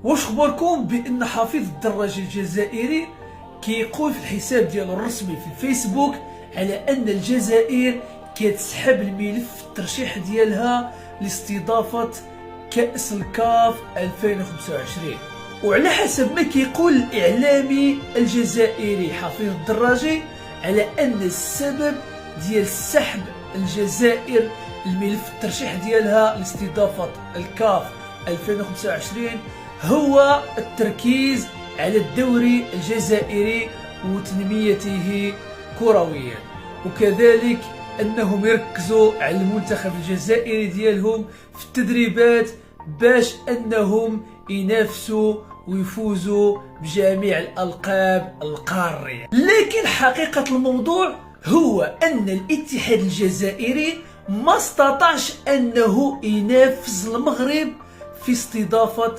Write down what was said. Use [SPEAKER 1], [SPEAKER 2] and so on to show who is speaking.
[SPEAKER 1] واش خبركم بان حفيظ الدراجي الجزائري كيقول في الحساب ديالو الرسمي في الفيسبوك على ان الجزائر كتسحب الملف الترشيح ديالها لاستضافة كأس الكاف 2025. وعلى حسب ما كيقول الإعلامي الجزائري حفيظ الدراجي على أن السبب ديال سحب الجزائر الملف الترشيح ديالها لاستضافة الكاف 2025 هو التركيز على الدوري الجزائري وتنميته كرويا، وكذلك أنهم يركزوا على المنتخب الجزائري ديالهم في التدريبات باش أنهم ينافسوا ويفوزوا بجميع الألقاب القارية. لكن حقيقة الموضوع هو أن الاتحاد الجزائري ما استطاعش أنه ينافس المغرب في استضافة